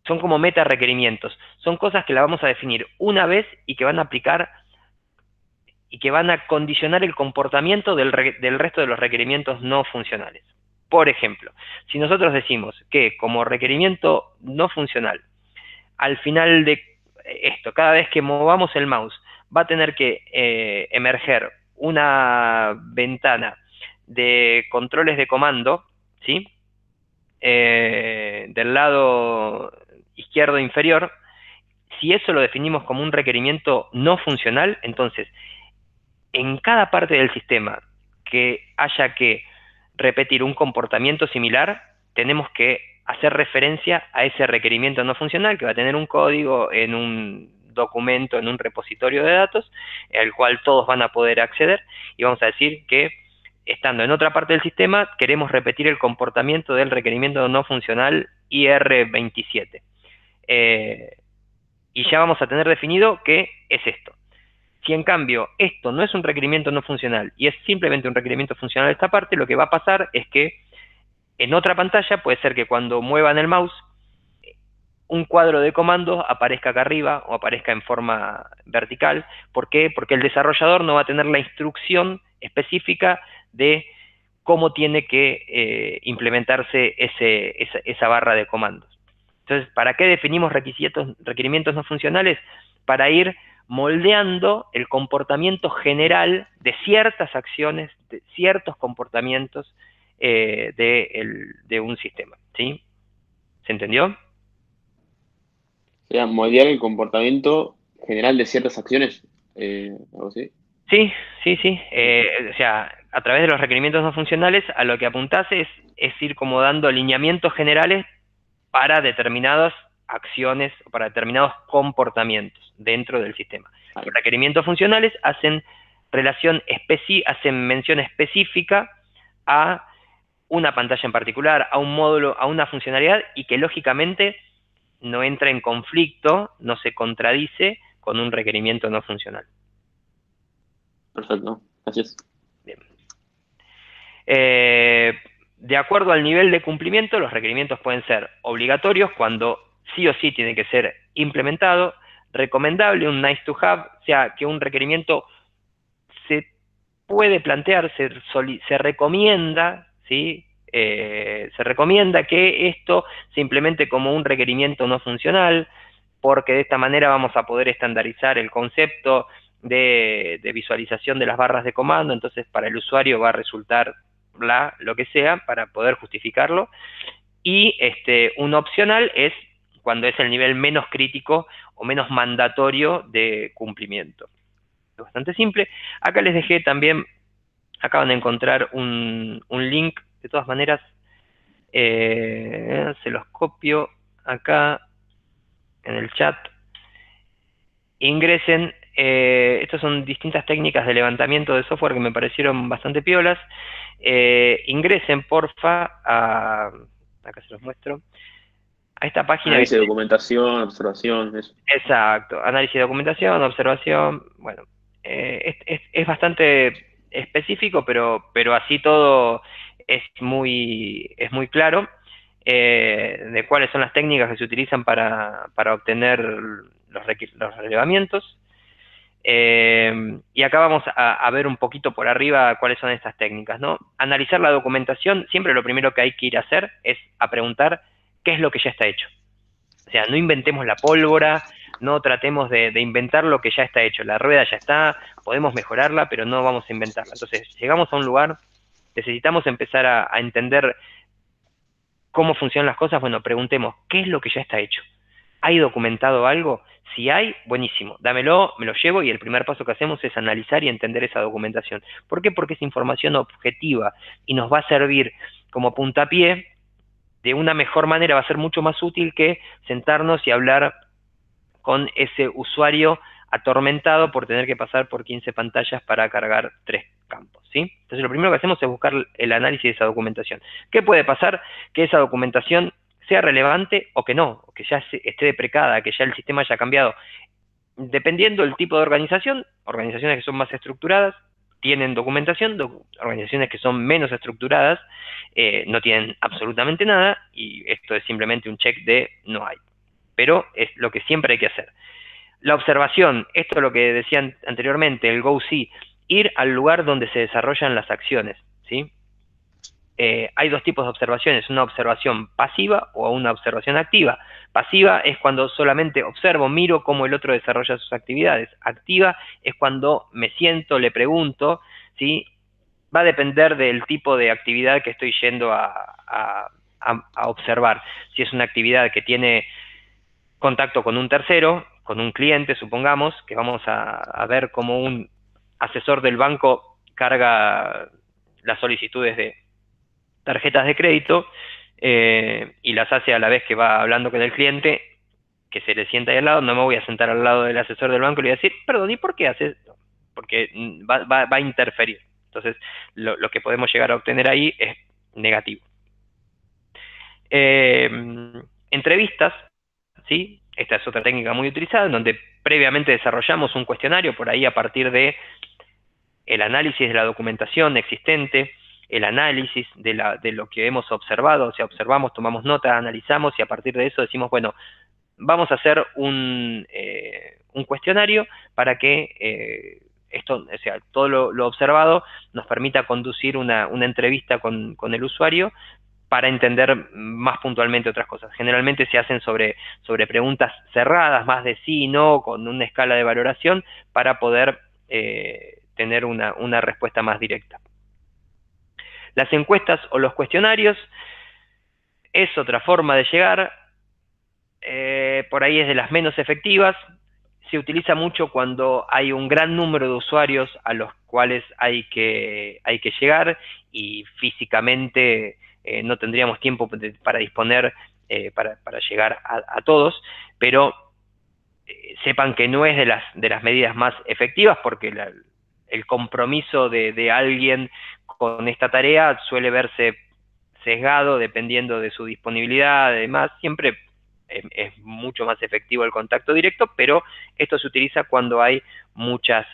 son como meta requerimientos. Son cosas que la vamos a definir una vez y que van a aplicar y que van a condicionar el comportamiento del resto de los requerimientos no funcionales. Por ejemplo, si nosotros decimos que como requerimiento no funcional, al final de esto, cada vez que movamos el mouse, va a tener que emerger una ventana de controles de comando, ¿sí? Del lado izquierdo inferior. Si eso lo definimos como un requerimiento no funcional, entonces en cada parte del sistema que haya que repetir un comportamiento similar, tenemos que hacer referencia a ese requerimiento no funcional que va a tener un código en un documento, en un repositorio de datos, al cual todos van a poder acceder, y vamos a decir que estando en otra parte del sistema, queremos repetir el comportamiento del requerimiento no funcional IR27. Y ya vamos a tener definido qué es esto. Si en cambio esto no es un requerimiento no funcional y es simplemente un requerimiento funcional de esta parte, lo que va a pasar es que en otra pantalla puede ser que cuando muevan el mouse, un cuadro de comandos aparezca acá arriba o aparezca en forma vertical. ¿Por qué? Porque el desarrollador no va a tener la instrucción específica de cómo tiene que implementarse esa barra de comandos. Entonces, ¿para qué definimos requerimientos no funcionales? Para ir moldeando el comportamiento general de ciertas acciones, de ciertos comportamientos de un sistema, ¿sí? ¿Se entendió? O sea, moldear el comportamiento general de ciertas acciones, algo así. Sí, sí, sí. O sea, a través de los requerimientos no funcionales, a lo que apuntás es ir como dando lineamientos generales para determinadas acciones o para determinados comportamientos dentro del sistema. Los requerimientos funcionales hacen mención específica a una pantalla en particular, a un módulo, a una funcionalidad, y que lógicamente no entra en conflicto, no se contradice con un requerimiento no funcional. Perfecto, gracias. Bien. De acuerdo al nivel de cumplimiento, los requerimientos pueden ser obligatorios, cuando sí o sí tiene que ser implementado, recomendable, un nice to have, o sea, que un requerimiento se puede plantear, se recomienda, ¿sí? Se recomienda que esto se implemente como un requerimiento no funcional, porque de esta manera vamos a poder estandarizar el concepto de visualización de las barras de comando. Entonces para el usuario va a resultar lo que sea para poder justificarlo. Y un opcional es cuando es el nivel menos crítico o menos mandatorio de cumplimiento. Es bastante simple. Acá les dejé también, acaban de encontrar un link, de todas maneras, se los copio acá en el chat. Ingresen, estas son distintas técnicas de levantamiento de software que me parecieron bastante piolas. Ingresen, porfa, acá se los muestro, a esta página. Análisis de documentación, observación, eso. Exacto, análisis de documentación, observación. Bueno, es bastante específico, pero así todo es muy claro de cuáles son las técnicas que se utilizan para obtener los relevamientos. Y acá vamos a ver un poquito por arriba cuáles son estas técnicas, ¿no? Analizar la documentación, siempre lo primero que hay que ir a hacer es a preguntar qué es lo que ya está hecho. O sea, no inventemos la pólvora, no tratemos de inventar lo que ya está hecho. La rueda ya está, podemos mejorarla, pero no vamos a inventarla. Entonces, llegamos a un lugar, necesitamos empezar a entender cómo funcionan las cosas. Bueno, preguntemos, ¿qué es lo que ya está hecho? ¿Hay documentado algo? Si hay, buenísimo, dámelo, me lo llevo y el primer paso que hacemos es analizar y entender esa documentación. ¿Por qué? Porque es información objetiva y nos va a servir como puntapié de una mejor manera, va a ser mucho más útil que sentarnos y hablar con ese usuario atormentado por tener que pasar por 15 pantallas para cargar 3 campos, ¿sí? Entonces lo primero que hacemos es buscar el análisis de esa documentación. ¿Qué puede pasar? Que esa documentación sea relevante o que no, o que ya esté deprecada, que ya el sistema haya cambiado. Dependiendo del tipo de organización, organizaciones que son más estructuradas tienen documentación, organizaciones que son menos estructuradas no tienen absolutamente nada, y esto es simplemente un check de no hay. Pero es lo que siempre hay que hacer. La observación, esto es lo que decían anteriormente, el go-see, ir al lugar donde se desarrollan las acciones, ¿sí? Hay dos tipos de observaciones, una observación pasiva o una observación activa. Pasiva es cuando solamente observo, miro cómo el otro desarrolla sus actividades. Activa es cuando me siento, le pregunto, ¿sí? Va a depender del tipo de actividad que estoy yendo a observar. Si es una actividad que tiene contacto con un tercero, con un cliente, supongamos, que vamos a ver cómo un asesor del banco carga las solicitudes de tarjetas de crédito y las hace a la vez que va hablando con el cliente, que se le sienta ahí al lado. No me voy a sentar al lado del asesor del banco y le voy a decir, perdón, ¿y por qué haces esto? Porque va a interferir. Entonces, lo que podemos llegar a obtener ahí es negativo. Entrevistas, ¿sí? Esta es otra técnica muy utilizada, en donde previamente desarrollamos un cuestionario, por ahí a partir de el análisis de la documentación existente, el análisis de lo que hemos observado, o sea, observamos, tomamos nota, analizamos, y a partir de eso decimos, bueno, vamos a hacer un cuestionario para que esto, o sea, todo lo observado nos permita conducir una entrevista con el usuario para entender más puntualmente otras cosas. Generalmente se hacen sobre preguntas cerradas, más de sí y no, con una escala de valoración, para poder tener una respuesta más directa. Las encuestas o los cuestionarios es otra forma de llegar, por ahí es de las menos efectivas. Se utiliza mucho cuando hay un gran número de usuarios a los cuales hay que llegar y físicamente no tendríamos tiempo para disponer para llegar a todos, pero sepan que no es de las medidas más efectivas, porque el compromiso de alguien con esta tarea suele verse sesgado dependiendo de su disponibilidad. Además, siempre es mucho más efectivo el contacto directo, pero esto se utiliza cuando hay muchas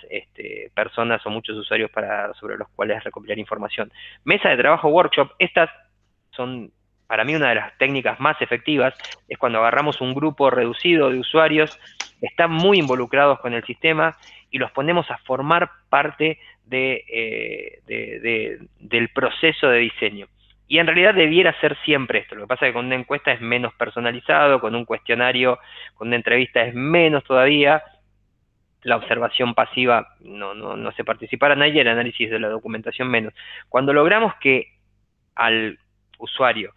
personas o muchos usuarios sobre los cuales recopilar información. Mesa de trabajo, workshop, estas son para mí una de las técnicas más efectivas. Es cuando agarramos un grupo reducido de usuarios que están muy involucrados con el sistema y los ponemos a formar parte del proceso de diseño. Y en realidad debiera ser siempre esto. Lo que pasa es que con una encuesta es menos personalizado, con un cuestionario, con una entrevista es menos todavía. La observación pasiva no se participará nadie, el análisis de la documentación menos. Cuando logramos que al usuario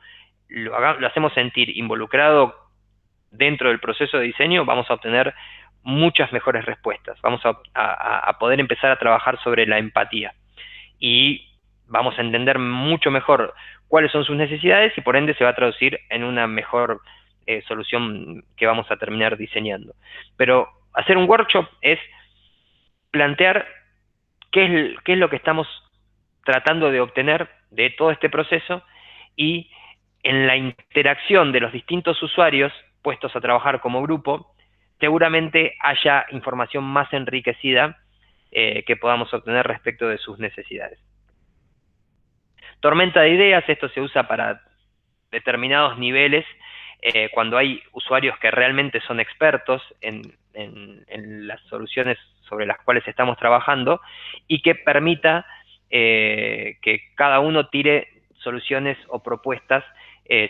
lo hacemos sentir involucrado dentro del proceso de diseño, vamos a obtener muchas mejores respuestas. Vamos a poder empezar a trabajar sobre la empatía. Y vamos a entender mucho mejor cuáles son sus necesidades y por ende se va a traducir en una mejor solución que vamos a terminar diseñando. Pero hacer un workshop es plantear qué es lo que estamos tratando de obtener de todo este proceso, y en la interacción de los distintos usuarios puestos a trabajar como grupo, seguramente haya información más enriquecida que podamos obtener respecto de sus necesidades. Tormenta de ideas, esto se usa para determinados niveles, cuando hay usuarios que realmente son expertos en las soluciones sobre las cuales estamos trabajando, y que permita que cada uno tire soluciones o propuestas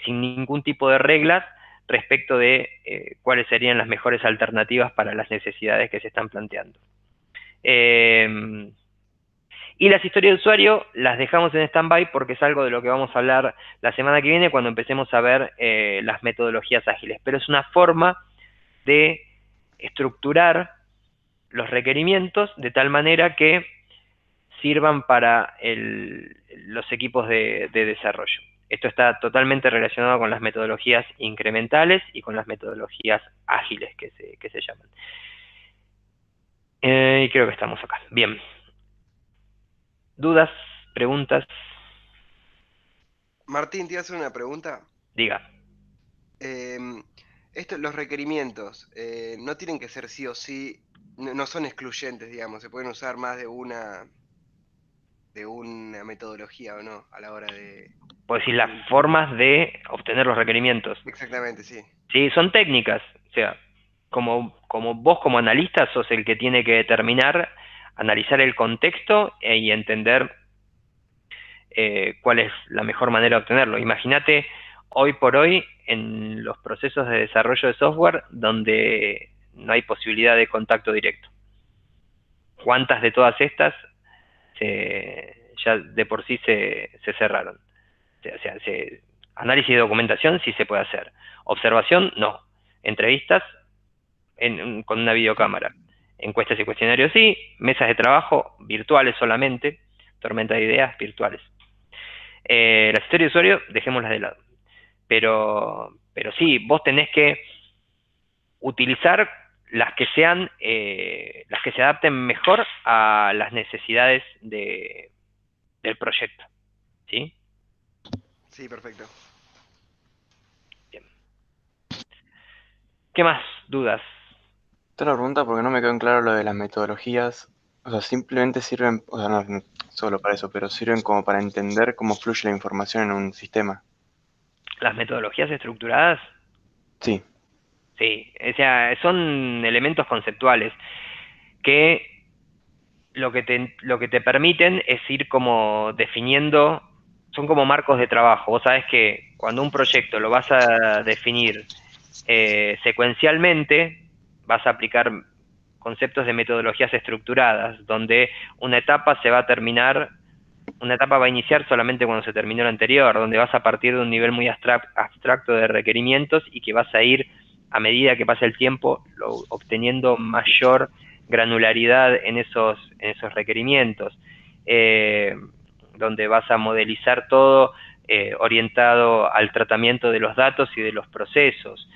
sin ningún tipo de reglas respecto de cuáles serían las mejores alternativas para las necesidades que se están planteando. Y las historias de usuario las dejamos en stand-by porque es algo de lo que vamos a hablar la semana que viene cuando empecemos a ver las metodologías ágiles. Pero es una forma de estructurar los requerimientos de tal manera que sirvan para los equipos de desarrollo. Esto está totalmente relacionado con las metodologías incrementales y con las metodologías ágiles que se llaman. Y creo que estamos acá. Bien. ¿Dudas? ¿Preguntas? Martín, te iba a hacer una pregunta. Diga. Los requerimientos no tienen que ser sí o sí, no son excluyentes, digamos, se pueden usar más de una metodología o no a la hora de... Puedo decir las formas de obtener los requerimientos. Exactamente, sí. Sí, son técnicas. O sea, como vos como analista sos el que tiene que determinar, analizar el contexto y entender cuál es la mejor manera de obtenerlo. Imagínate hoy por hoy en los procesos de desarrollo de software donde no hay posibilidad de contacto directo. ¿Cuántas de todas estas ya de por sí se cerraron? O sea, análisis de documentación sí se puede hacer. Observación, no. Entrevistas con una videocámara. Encuestas y cuestionarios sí. Mesas de trabajo virtuales solamente. Tormenta de ideas virtuales. Las historias de usuario, dejémoslas de lado. Pero sí, vos tenés que utilizar las que sean, las que se adapten mejor a las necesidades del proyecto. ¿Sí? Sí, perfecto. Bien. ¿Qué más dudas? Otra pregunta porque no me quedó en claro lo de las metodologías. O sea, simplemente sirven, o sea, no solo para eso, pero sirven como para entender cómo fluye la información en un sistema. ¿Las metodologías estructuradas? Sí, Sí, o sea, son elementos conceptuales que lo que te permiten es ir como definiendo, son como marcos de trabajo. Vos sabés que cuando un proyecto lo vas a definir secuencialmente, vas a aplicar conceptos de metodologías estructuradas, donde una etapa va a iniciar solamente cuando se terminó la anterior, donde vas a partir de un nivel muy abstracto de requerimientos y que vas a ir, a medida que pasa el tiempo, obteniendo mayor granularidad en esos requerimientos, donde vas a modelizar todo orientado al tratamiento de los datos y de los procesos.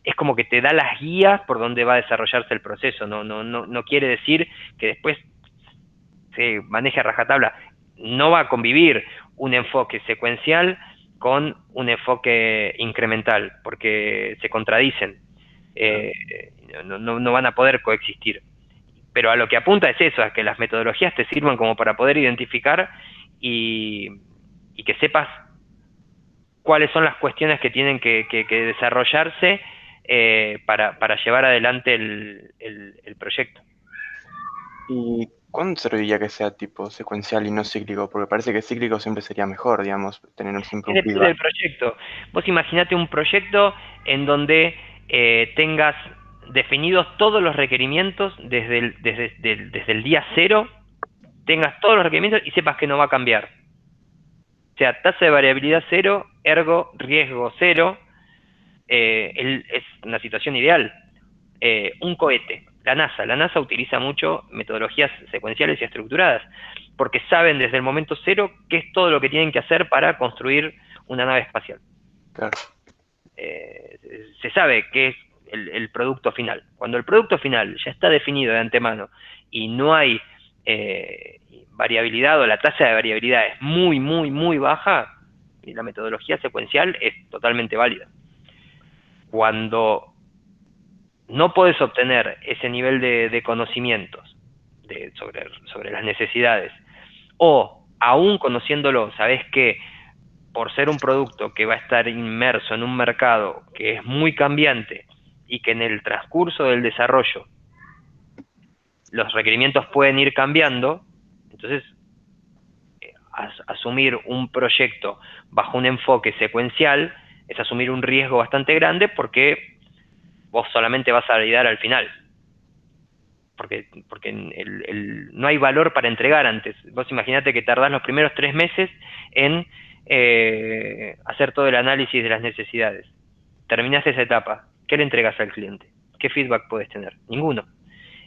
Es como que te da las guías por donde va a desarrollarse el proceso. No quiere decir que después se maneje a rajatabla. No va a convivir un enfoque secuencial con un enfoque incremental, porque se contradicen. No van a poder coexistir. Pero a lo que apunta es eso, a que las metodologías te sirvan como para poder identificar y que sepas cuáles son las cuestiones que tienen que desarrollarse para llevar adelante el proyecto. ¿y cuándo serviría que sea tipo secuencial y no cíclico? Porque parece que cíclico siempre sería mejor, digamos, tener siempre un Depende del feedback. proyecto. Vos imaginate un proyecto en donde tengas definidos todos los requerimientos desde el día cero, tengas todos los requerimientos y sepas que no va a cambiar. O sea, tasa de variabilidad cero, ergo riesgo cero, es una situación ideal. Un cohete, la NASA utiliza mucho metodologías secuenciales y estructuradas, porque saben desde el momento cero qué es todo lo que tienen que hacer para construir una nave espacial. Claro. Se sabe qué es el producto final. Cuando el producto final ya está definido de antemano y no hay variabilidad, o la tasa de variabilidad es muy, muy, muy baja, y la metodología secuencial es totalmente válida. Cuando no podés obtener ese nivel de conocimientos sobre las necesidades, o aún conociéndolo, sabés que por ser un producto que va a estar inmerso en un mercado que es muy cambiante y que en el transcurso del desarrollo los requerimientos pueden ir cambiando, entonces asumir un proyecto bajo un enfoque secuencial es asumir un riesgo bastante grande, porque vos solamente vas a validar al final. Porque no hay valor para entregar antes. Vos imaginate que tardás los primeros 3 meses en hacer todo el análisis de las necesidades. terminaste esa etapa, ¿qué le entregas al cliente? ¿Qué feedback puedes tener? Ninguno.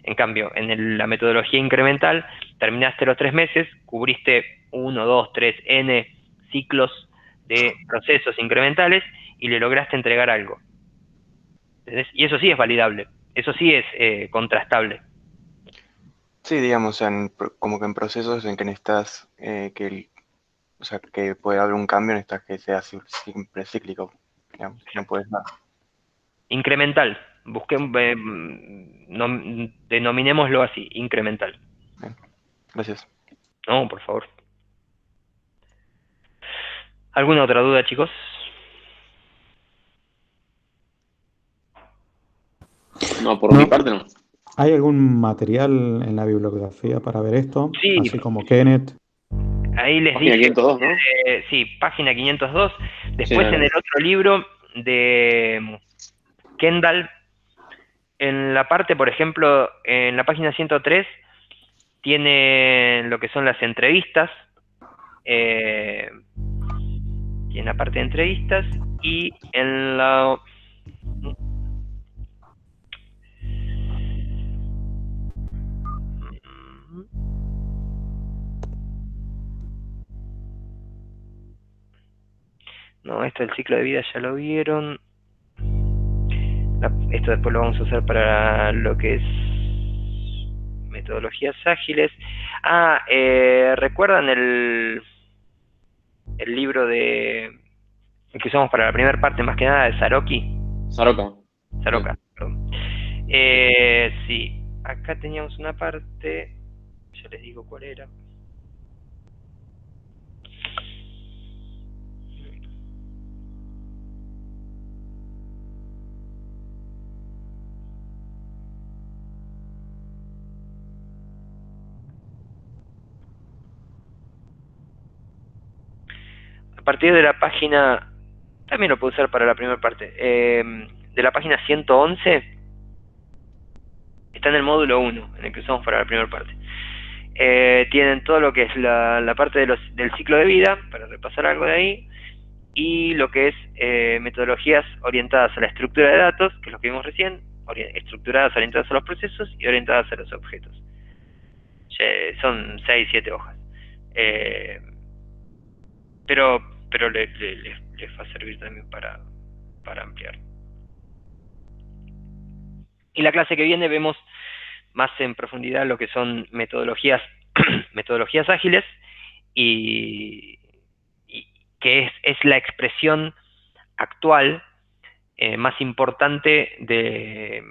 En cambio, en la metodología incremental, terminaste los 3 meses, cubriste 1, 2, 3, N ciclos de procesos incrementales y le lograste entregar algo. ¿Entendés? Y eso sí es validable, eso sí es contrastable. Sí, digamos, como que en procesos en que necesitas o sea, que puede haber un cambio, necesitas que sea siempre cíclico, digamos, no puedes nada. Incremental, denominémoslo así, incremental. Bien, gracias. No, por favor. ¿Alguna otra duda, chicos? No, por No. mi parte no. ¿Hay algún material en la bibliografía para ver esto? Sí. Así como Kenneth. Ahí les Página dije, 502, ¿no? sí, página 502. Después Sí, en el otro libro de Kendall, en la parte, por ejemplo, en la página 103, tiene lo que son las entrevistas, tiene la parte de entrevistas, y en la... No, esto del ciclo de vida ya lo vieron. Esto después lo vamos a usar para lo que es metodologías ágiles. ¿Recuerdan el libro el que usamos para la primera parte, más que nada, de Saroki? Saroka, perdón. Sí, acá teníamos una parte, ya les digo cuál era. A partir de la página, también lo puedo usar para la primera parte, de la página 111, está en el módulo 1, en el que usamos para la primera parte. Tienen todo lo que es la parte del ciclo de vida, para repasar algo de ahí, y lo que es metodologías orientadas a la estructura de datos, que es lo que vimos recién, estructuradas, orientadas a los procesos y orientadas a los objetos. Son 6, 7 hojas. Pero les va a servir también para ampliar. Y la clase que viene vemos más en profundidad lo que son metodologías ágiles y que es la expresión actual más importante de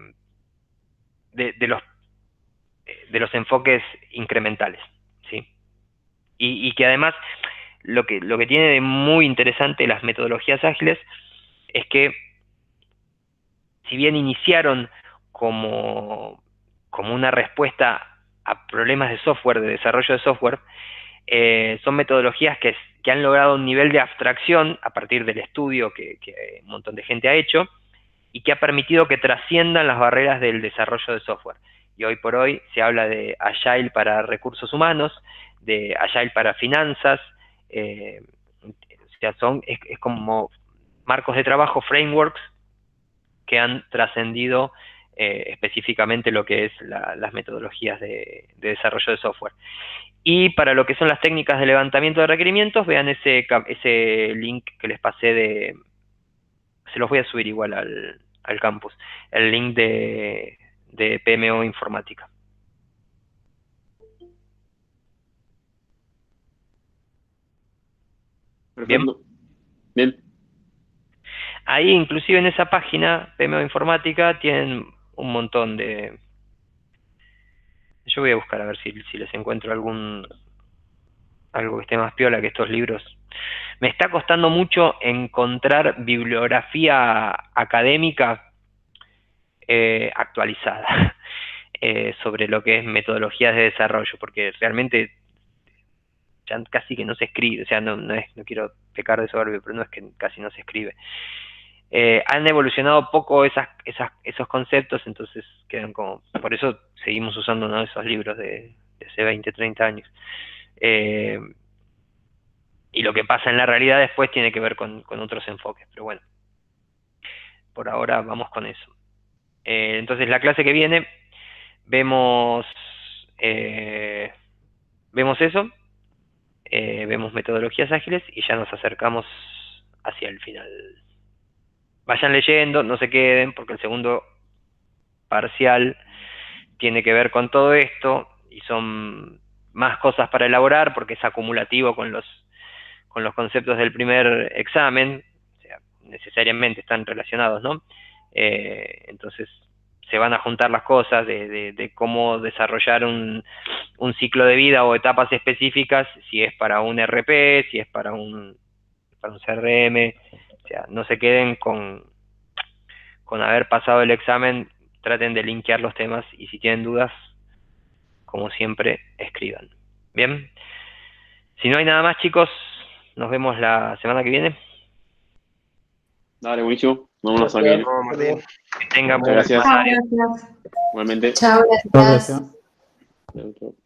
los enfoques incrementales, ¿sí? Y que además lo que tiene de muy interesante las metodologías ágiles es que si bien iniciaron como una respuesta a problemas de software, de desarrollo de software, son metodologías que han logrado un nivel de abstracción a partir del estudio que un montón de gente ha hecho y que ha permitido que trasciendan las barreras del desarrollo de software. Y hoy por hoy se habla de Agile para recursos humanos, de Agile para finanzas, o sea, es como marcos de trabajo, frameworks, que han trascendido específicamente lo que es las metodologías de desarrollo de software. Y para lo que son las técnicas de levantamiento de requerimientos, vean ese link que les pasé se los voy a subir igual al campus, el link de PMO Informática. Perfecto. Bien. Ahí, inclusive en esa página, PMO Informática, tienen un montón de... Yo voy a buscar a ver si les encuentro algo que esté más piola que estos libros. Me está costando mucho encontrar bibliografía académica actualizada sobre lo que es metodologías de desarrollo, porque realmente ya casi que no se escribe, o sea, no quiero pecar de soberbio, pero no es que casi no se escribe. Han evolucionado poco esos conceptos, entonces quedan como... Por eso seguimos usando uno de esos libros de hace 20, 30 años. Y lo que pasa en la realidad después tiene que ver con otros enfoques, pero bueno. por ahora vamos con eso. Entonces la clase que viene vemos eso, vemos metodologías ágiles y ya nos acercamos hacia el final. Vayan leyendo, no se queden, porque el segundo parcial tiene que ver con todo esto y son más cosas para elaborar porque es acumulativo con los conceptos del primer examen, o sea, necesariamente están relacionados, ¿no? Entonces se van a juntar las cosas de cómo desarrollar un ciclo de vida o etapas específicas, si es para un RP, si es para un CRM, o sea, no se queden con haber pasado el examen, traten de linkear los temas y si tienen dudas, como siempre, escriban. Bien, si no hay nada más, chicos, nos vemos la semana que viene. Dale, buenísimo. Nos vemos la semana que viene. No, Martín. Que tengan Muchas buen gracias. Chao, semanario. gracias. Igualmente. Chao, Muchas gracias. gracias. Chau, chau.